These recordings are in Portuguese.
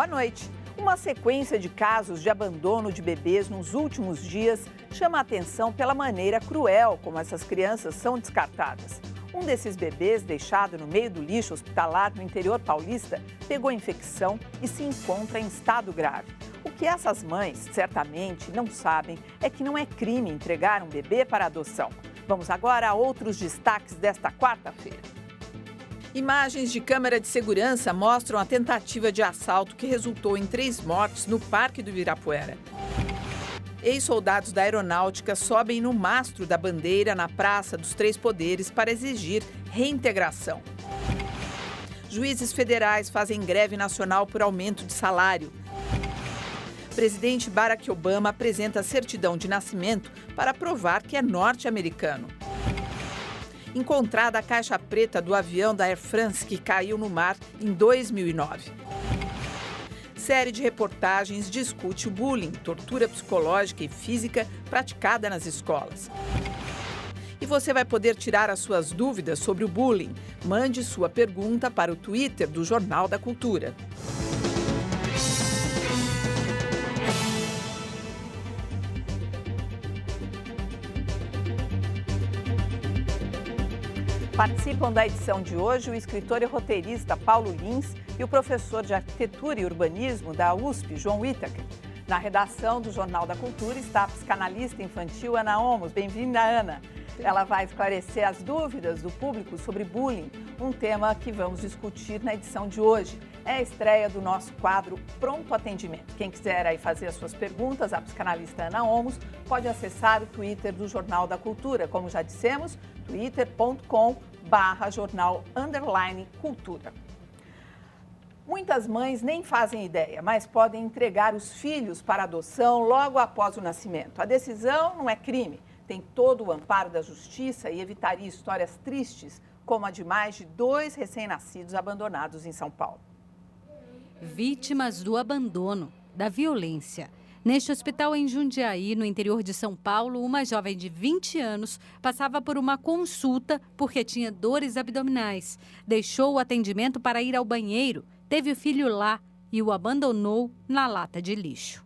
Boa noite. Uma sequência de casos de abandono de bebês nos últimos dias chama a atenção pela maneira cruel como essas crianças são descartadas. Um desses bebês, deixado no meio do lixo hospitalar no interior paulista, pegou infecção e se encontra em estado grave. O que essas mães certamente não sabem é que não é crime entregar um bebê para adoção. Vamos agora a outros destaques desta quarta-feira. Imagens de câmera de segurança mostram a tentativa de assalto que resultou em 3 mortes no Parque do Ibirapuera. Ex-soldados da aeronáutica sobem no mastro da bandeira na Praça dos Três Poderes para exigir reintegração. Juízes federais fazem greve nacional por aumento de salário. Presidente Barack Obama apresenta certidão de nascimento para provar que é norte-americano. Encontrada a caixa preta do avião da Air France que caiu no mar em 2009. Série de reportagens discute o bullying, tortura psicológica e física praticada nas escolas. E você vai poder tirar as suas dúvidas sobre o bullying. Mande sua pergunta para o Twitter do Jornal da Cultura. Participam da edição de hoje o escritor e roteirista Paulo Lins e o professor de Arquitetura e Urbanismo da USP, João Whittaker. Na redação do Jornal da Cultura está a psicanalista infantil Ana Olmos. Bem-vinda, Ana. Ela vai esclarecer as dúvidas do público sobre bullying, um tema que vamos discutir na edição de hoje. É a estreia do nosso quadro Pronto Atendimento. Quem quiser aí fazer as suas perguntas à psicanalista Ana Olmos, pode acessar o Twitter do Jornal da Cultura. Como já dissemos, twitter.com/jornal_cultura. Muitas mães nem fazem ideia, mas podem entregar os filhos para adoção logo após o nascimento. A decisão não é crime, tem todo o amparo da justiça e evitaria histórias tristes, como a de mais de 2 recém-nascidos abandonados em São Paulo. Vítimas do abandono, da violência. Neste hospital em Jundiaí, no interior de São Paulo, uma jovem de 20 anos passava por uma consulta porque tinha dores abdominais. Deixou o atendimento para ir ao banheiro, teve o filho lá e o abandonou na lata de lixo.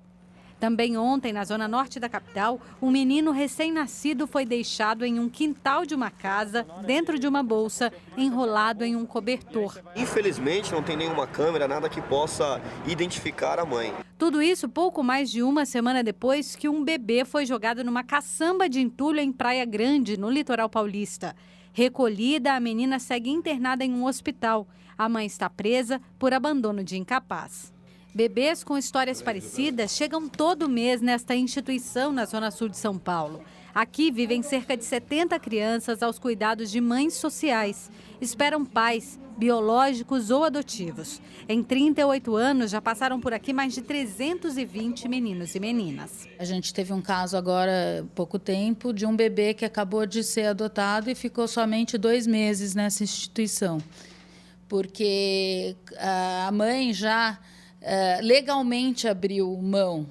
Também ontem, na zona norte da capital, um menino recém-nascido foi deixado em um quintal de uma casa, dentro de uma bolsa, enrolado em um cobertor. Infelizmente, não tem nenhuma câmera, nada que possa identificar a mãe. Tudo isso pouco mais de uma semana depois que um bebê foi jogado numa caçamba de entulho em Praia Grande, no litoral paulista. Recolhida, a menina segue internada em um hospital. A mãe está presa por abandono de incapaz. Bebês com histórias parecidas chegam todo mês nesta instituição na zona sul de São Paulo. Aqui vivem cerca de 70 crianças aos cuidados de mães sociais. Esperam pais, biológicos ou adotivos. Em 38 anos, já passaram por aqui mais de 320 meninos e meninas. A gente teve um caso agora, há pouco tempo, de um bebê que acabou de ser adotado e ficou somente 2 meses nessa instituição. Porque a mãe já legalmente abriu mão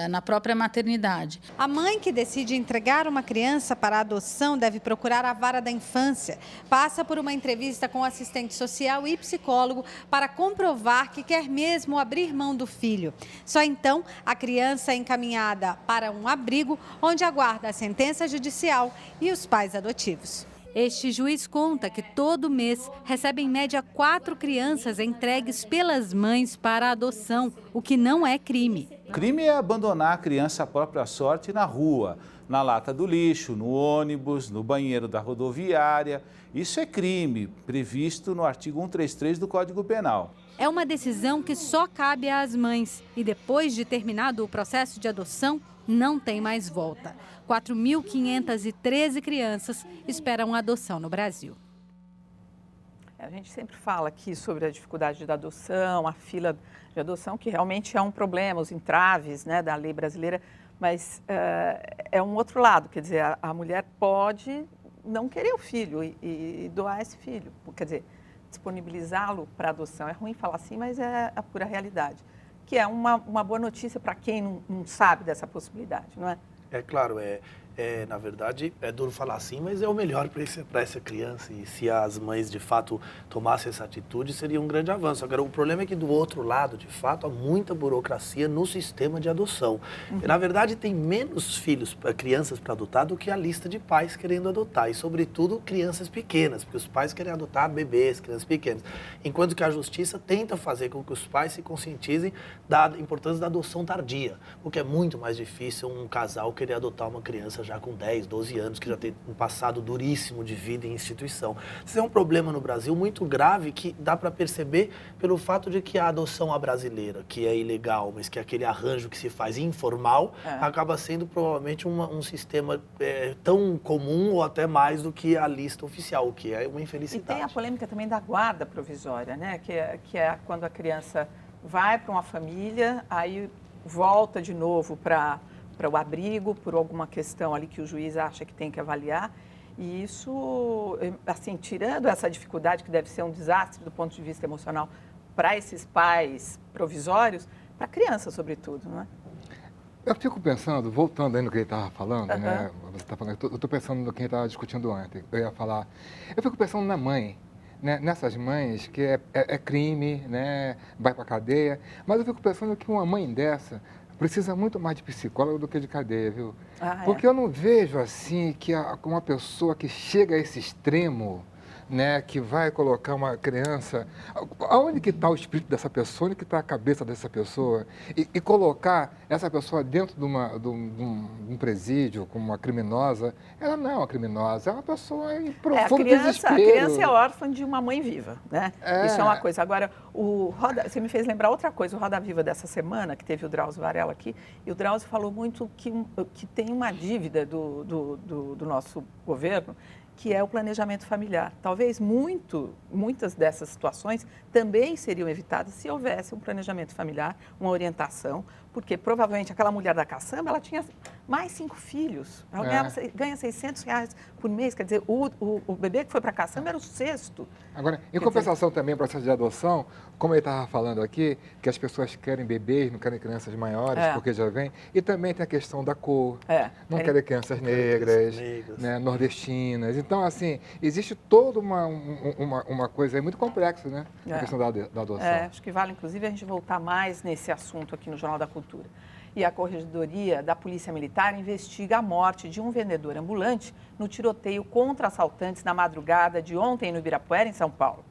na própria maternidade. A mãe que decide entregar uma criança para adoção deve procurar a vara da infância. Passa por uma entrevista com assistente social e psicólogo para comprovar que quer mesmo abrir mão do filho. Só então a criança é encaminhada para um abrigo onde aguarda a sentença judicial e os pais adotivos. Este juiz conta que todo mês recebe em média 4 crianças entregues pelas mães para adoção, o que não é crime. Crime é abandonar a criança à própria sorte na rua, na lata do lixo, no ônibus, no banheiro da rodoviária. Isso é crime, previsto no artigo 133 do Código Penal. É uma decisão que só cabe às mães e depois de terminado o processo de adoção, não tem mais volta. 4.513 crianças esperam adoção no Brasil. A gente sempre fala aqui sobre a dificuldade da adoção, a fila de adoção, que realmente é um problema, os entraves, né, da lei brasileira, mas é um outro lado, quer dizer, a mulher pode não querer o filho e doar esse filho, quer dizer, disponibilizá-lo para adoção. É ruim falar assim, mas é a pura realidade, que é uma boa notícia para quem não sabe dessa possibilidade, não é? É claro, na verdade, é duro falar assim, mas é o melhor para essa criança. E se as mães, de fato, tomassem essa atitude, seria um grande avanço. Agora, o problema é que, do outro lado, de fato, há muita burocracia no sistema de adoção. E, na verdade, tem menos crianças para adotar do que a lista de pais querendo adotar. E, sobretudo, crianças pequenas, porque os pais querem adotar bebês, crianças pequenas. Enquanto que a justiça tenta fazer com que os pais se conscientizem da importância da adoção tardia, o que é muito mais difícil um casal querer adotar uma criança já com 10, 12 anos, que já tem um passado duríssimo de vida em instituição. Isso é um problema no Brasil muito grave, que dá para perceber pelo fato de que a adoção à brasileira, que é ilegal, mas que é aquele arranjo que se faz informal, acaba sendo provavelmente um sistema tão comum ou até mais do que a lista oficial, o que é uma infelicidade. E tem a polêmica também da guarda provisória, né? Que é quando a criança vai para uma família, aí volta de novo para o abrigo, por alguma questão ali que o juiz acha que tem que avaliar. E isso, assim, tirando essa dificuldade, que deve ser um desastre do ponto de vista emocional para esses pais provisórios, para a criança, sobretudo, não é? Eu fico pensando, voltando aí no que ele estava falando, né? Você tá falando, eu estou pensando no que ele estava discutindo antes. Eu ia falar. Eu fico pensando na mãe, né? Nessas mães que é crime, né? Vai para a cadeia. Mas eu fico pensando que uma mãe dessa precisa muito mais de psicólogo do que de cadeia, viu? Porque eu não vejo assim que uma pessoa que chega a esse extremo, né, que vai colocar uma criança, aonde que está o espírito dessa pessoa, onde que está a cabeça dessa pessoa, e colocar essa pessoa dentro de um presídio como uma criminosa. Ela não é uma criminosa, é uma pessoa em profundo desespero. A criança é órfã de uma mãe viva, né? Isso é uma coisa. Agora, você me fez lembrar outra coisa, o Roda Viva dessa semana, que teve o Drauzio Varela aqui, e o Drauzio falou muito que tem uma dívida do nosso governo, que é o planejamento familiar. Talvez muitas dessas situações também seriam evitadas se houvesse um planejamento familiar, uma orientação, porque provavelmente aquela mulher da caçamba, ela tinha mais 5 filhos. Ela ganha R$600 por mês, quer dizer, o bebê que foi para a caçamba era o 6º. Agora, em compensação também, o processo de adoção, como ele estava falando aqui, que as pessoas querem bebês, não querem crianças maiores, porque já vem, e também tem a questão da cor, não querem crianças negras, né, nordestinas. Então, assim, existe toda uma coisa aí muito complexa, né, a questão da adoção. Acho que vale, inclusive, a gente voltar mais nesse assunto aqui no Jornal da Cultura. E a Corregedoria da Polícia Militar investiga a morte de um vendedor ambulante no tiroteio contra assaltantes na madrugada de ontem no Ibirapuera, em São Paulo.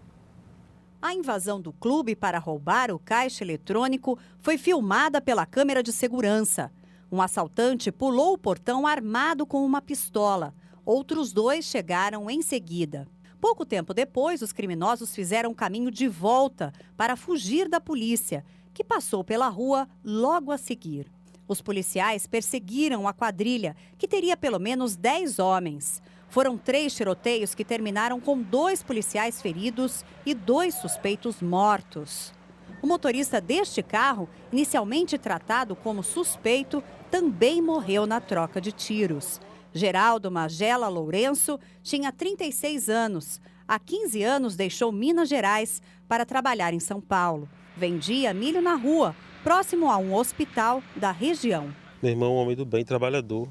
A invasão do clube para roubar o caixa eletrônico foi filmada pela câmera de segurança. Um assaltante pulou o portão armado com uma pistola. Outros 2 chegaram em seguida. Pouco tempo depois, os criminosos fizeram caminho de volta para fugir da polícia, que passou pela rua logo a seguir. Os policiais perseguiram a quadrilha, que teria pelo menos 10 homens. Foram 3 tiroteios que terminaram com 2 policiais feridos e 2 suspeitos mortos. O motorista deste carro, inicialmente tratado como suspeito, também morreu na troca de tiros. Geraldo Magela Lourenço tinha 36 anos. Há 15 anos deixou Minas Gerais para trabalhar em São Paulo. Vendia milho na rua, próximo a um hospital da região. Meu irmão é um homem do bem, trabalhador.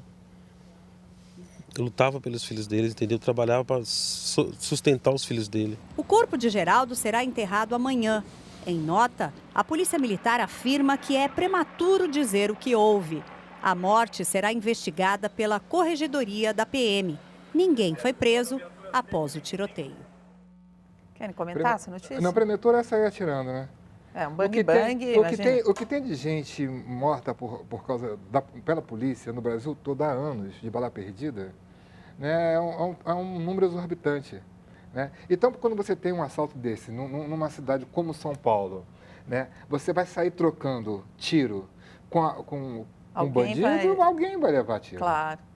Eu lutava pelos filhos dele, entendeu? Trabalhava para sustentar os filhos dele. O corpo de Geraldo será enterrado amanhã. Em nota, a Polícia Militar afirma que é prematuro dizer o que houve. A morte será investigada pela Corregedoria da PM. Ninguém foi preso após o tiroteio. Querem comentar essa notícia? Não, prematura é sair atirando, né? Um bang-bang, o que tem de gente morta pela polícia no Brasil todo há anos, de bala perdida, né, é um número exorbitante. Né? Então, quando você tem um assalto desse, numa cidade como São Paulo, né, você vai sair trocando tiro com um bandido, alguém vai levar tiro. Claro.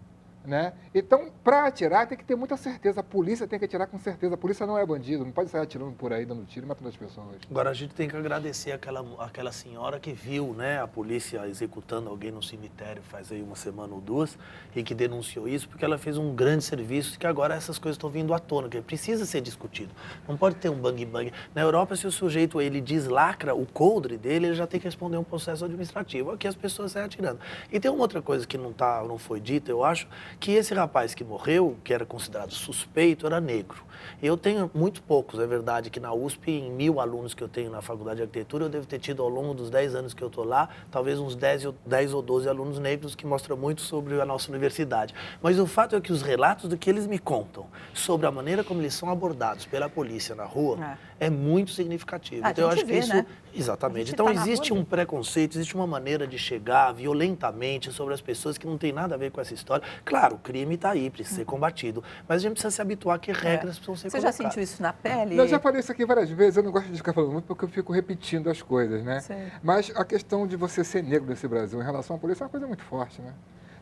Né? Então, para atirar, tem que ter muita certeza. A polícia tem que atirar com certeza. A polícia não é bandido, não pode sair atirando por aí, dando tiro e matando as pessoas. Agora, a gente tem que agradecer aquela senhora que viu, né, a polícia executando alguém no cemitério faz aí 1 semana ou 2 e que denunciou isso, porque ela fez um grande serviço, que agora essas coisas estão vindo à tona, que precisa ser discutido. Não pode ter um bang-bang. Na Europa, se o sujeito ele deslacra o coldre dele, ele já tem que responder um processo administrativo. Aqui as pessoas saem atirando. E tem uma outra coisa que não foi dita, eu acho, que esse rapaz que morreu, que era considerado suspeito, era negro. Eu tenho muito poucos, é verdade que na USP, em 1000 alunos que eu tenho na Faculdade de Arquitetura, eu devo ter tido ao longo dos 10 anos que eu estou lá, talvez uns 10 ou 12 alunos negros, que mostram muito sobre a nossa universidade. Mas o fato é que os relatos do que eles me contam sobre a maneira como eles são abordados pela polícia na rua é muito significativo. Então eu acho que isso... Né? Exatamente. Então existe um preconceito, existe uma maneira de chegar violentamente sobre as pessoas que não tem nada a ver com essa história. Claro, o crime está aí, precisa ser combatido, mas a gente precisa se habituar que regras precisam ser colocadas. Você já sentiu isso na pele? Eu já falei isso aqui várias vezes, eu não gosto de ficar falando muito porque eu fico repetindo as coisas, né? Sim. Mas a questão de você ser negro nesse Brasil em relação à polícia é uma coisa muito forte, né?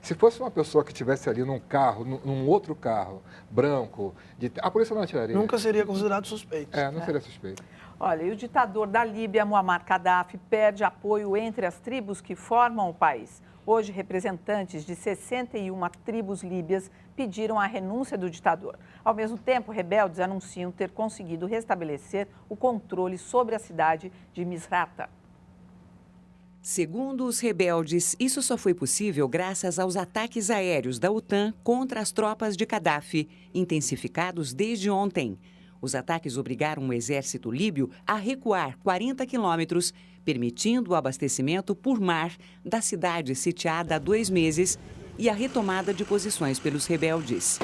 Se fosse uma pessoa que estivesse ali num carro, num outro carro, branco, a polícia não atiraria. Nunca seria considerado suspeito. Não seria suspeito. Olha, e o ditador da Líbia, Muammar Gaddafi, perde apoio entre as tribos que formam o país. Hoje, representantes de 61 tribos líbias pediram a renúncia do ditador. Ao mesmo tempo, rebeldes anunciam ter conseguido restabelecer o controle sobre a cidade de Misrata. Segundo os rebeldes, isso só foi possível graças aos ataques aéreos da OTAN contra as tropas de Gaddafi, intensificados desde ontem. Os ataques obrigaram o exército líbio a recuar 40 quilômetros, permitindo o abastecimento por mar da cidade sitiada há 2 meses e a retomada de posições pelos rebeldes.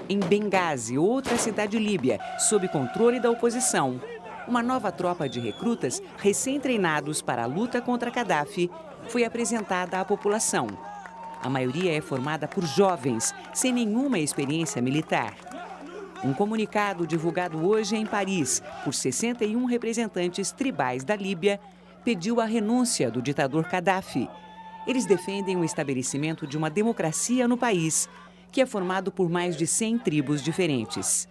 Em Benghazi, outra cidade líbia, sob controle da oposição, uma nova tropa de recrutas recém-treinados para a luta contra Gaddafi foi apresentada à população. A maioria é formada por jovens, sem nenhuma experiência militar. Um comunicado divulgado hoje em Paris por 61 representantes tribais da Líbia pediu a renúncia do ditador Gaddafi. Eles defendem o estabelecimento de uma democracia no país, que é formado por mais de 100 tribos diferentes.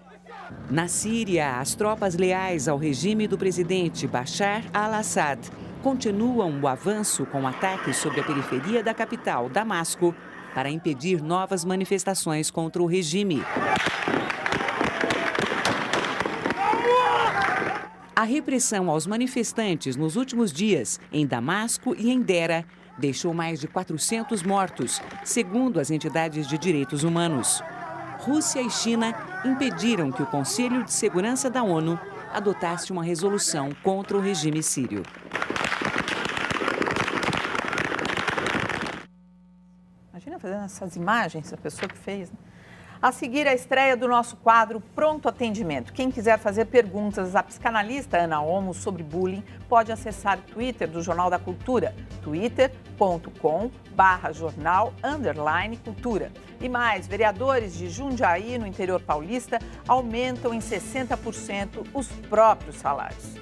Na Síria, as tropas leais ao regime do presidente Bashar al-Assad continuam o avanço com ataques sobre a periferia da capital, Damasco, para impedir novas manifestações contra o regime. A repressão aos manifestantes nos últimos dias, em Damasco e em Dera, deixou mais de 400 mortos, segundo as entidades de direitos humanos. Rússia e China impediram que o Conselho de Segurança da ONU adotasse uma resolução contra o regime sírio. Imagina fazendo essas imagens, a pessoa que fez, né? A seguir, a estreia do nosso quadro Pronto Atendimento. Quem quiser fazer perguntas à psicanalista Ana Olmos sobre bullying, pode acessar o Twitter do Jornal da Cultura, twitter.com/jornal_cultura. E mais, vereadores de Jundiaí, no interior paulista, aumentam em 60% os próprios salários.